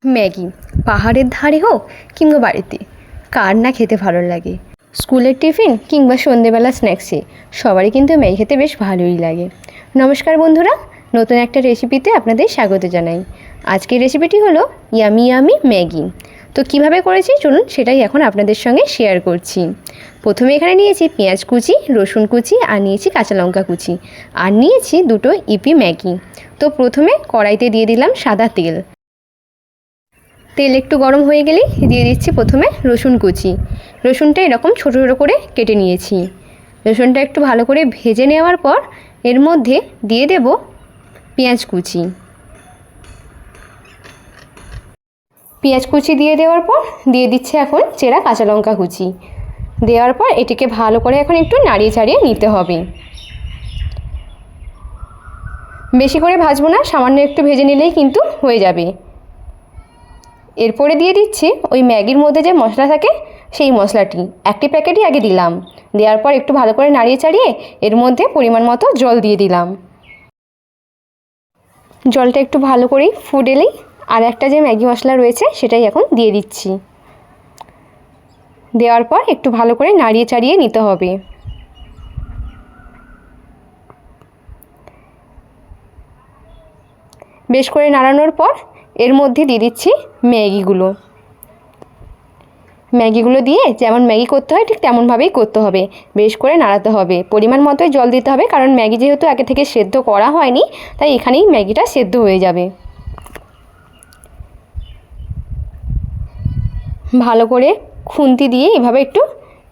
Maggi পাহাড়ের ধারে হোক কিংবা বাড়িতে, কার না খেতে ভালো লাগে। স্কুলের টিফিন কিংবা সন্ধেবেলা স্ন্যাক্সে সবারই কিন্তু ম্যাগি খেতে বেশ ভালোই লাগে। নমস্কার বন্ধুরা, নতুন একটা রেসিপিতে আপনাদের স্বাগত জানাই। আজকের রেসিপিটি হলো ইয়ামি ইয়ামি ম্যাগি। তো কিভাবে করেছি চলুন সেটাই এখন আপনাদের সঙ্গে শেয়ার করছি। প্রথমে এখানে নিয়েছি পেঁয়াজ কুচি, রসুন কুচি, আর নিয়েছি কাঁচা লঙ্কা কুচি, আর নিয়েছি দুটো ইপি ম্যাগি। তো প্রথমে কড়াইতে দিয়ে দিলাম সাদা তেল। তেল একটু গরম হয়ে গেলেই দিয়ে দিচ্ছি প্রথমে রসুন কুচি। রসুনটা এরকম ছোটো ছোটো করে কেটে নিয়েছি। রসুনটা একটু ভালো করে ভেজে নেওয়ার পর এর মধ্যে দিয়ে দেব পেঁয়াজ কুচি। পেঁয়াজ কুচি দিয়ে দেওয়ার পর দিয়ে দিচ্ছে এখন চেরা কাঁচা লঙ্কা কুচি। দেওয়ার পর এটিকে ভালো করে এখন একটু নাড়িয়ে চাড়িয়ে নিতে হবে। বেশি করে ভাজবো না, সামান্য একটু ভেজে নিলেই কিন্তু হয়ে যাবে। এরপরে দিয়ে দিচ্ছি ওই ম্যাগির মধ্যে যে মশলা থাকে সেই মশলাটি, একটি প্যাকেটই আগে দিলাম। দেওয়ার পর একটু ভালো করে নাড়িয়ে চাড়িয়ে এর মধ্যে পরিমাণ মতো জল দিয়ে দিলাম। জলটা একটু ভালো করেই ফুটেলেই আর একটা যে ম্যাগি মশলা রয়েছে সেটাই এখন দিয়ে দিচ্ছি। দেওয়ার পর একটু ভালো করে নাড়িয়ে চাড়িয়ে নিতে হবে। বেশ করে নাড়ানোর পর এর মধ্যে দিয়ে দিচ্ছি ম্যাগিগুলো দিয়ে যেমন ম্যাগি করতে হয় ঠিক তেমনভাবেই করতে হবে। বেশ করে নাড়াতে হবে, পরিমাণ মতোই জল দিতে হবে, কারণ ম্যাগি যেহেতু আগে থেকে সেদ্ধ করা হয়নি তাই এখানেই ম্যাগিটা সেদ্ধ হয়ে যাবে। ভালো করে খুন্তি দিয়ে এভাবে একটু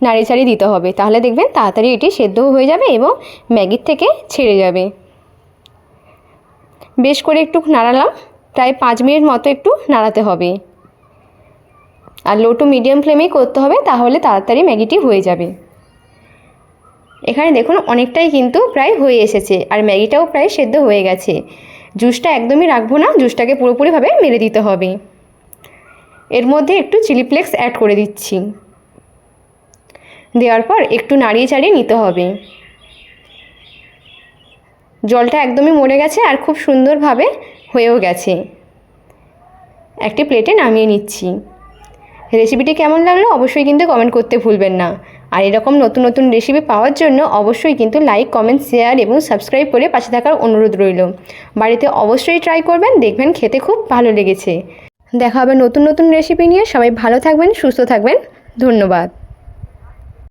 নাড়িয়ে চাড়িয়ে দিতে হবে, তাহলে দেখবেন তাড়াতাড়ি এটি সেদ্ধও হয়ে যাবে এবং ম্যাগির থেকে ছেড়ে যাবে। বেশ করে একটু নাড়ালাম, প্রায় 5 মিনিট মতো একটু নাড়াতে হবে, আর লো টু মিডিয়াম ফ্লেমেই করতে হবে, তাহলে তাড়াতাড়ি ম্যাগিটি হয়ে যাবে। এখানে দেখুন অনেকটাই কিন্তু প্রায় হয়ে এসেছে, আর ম্যাগিটাও প্রায় সেদ্ধ হয়ে গেছে। জুসটা একদমই রাখবো না, জুসটাকে পুরোপুরিভাবে মেরে দিতে হবে। এর মধ্যে একটু চিলি ফ্লেক্স অ্যাড করে দিচ্ছি। দেওয়ার পর একটু নাড়িয়ে চাড়িয়ে নিতে হবে। জলটা একদমই মরে গেছে আর খুব সুন্দরভাবে হয়েও গেছে। একটি প্লেটে নামিয়ে নিচ্ছি। রেসিপিটি কেমন লাগলো অবশ্যই কিন্তু কমেন্ট করতে ভুলবেন না। আর এরকম নতুন নতুন রেসিপি পাওয়ার জন্য অবশ্যই কিন্তু লাইক, কমেন্ট, শেয়ার এবং সাবস্ক্রাইব করে পাশে থাকার অনুরোধ রইল। বাড়িতে অবশ্যই ট্রাই করবেন, দেখবেন খেতে খুব ভালো লেগেছে। দেখা হবে নতুন নতুন রেসিপি নিয়ে। সবাই ভালো থাকবেন, সুস্থ থাকবেন। ধন্যবাদ।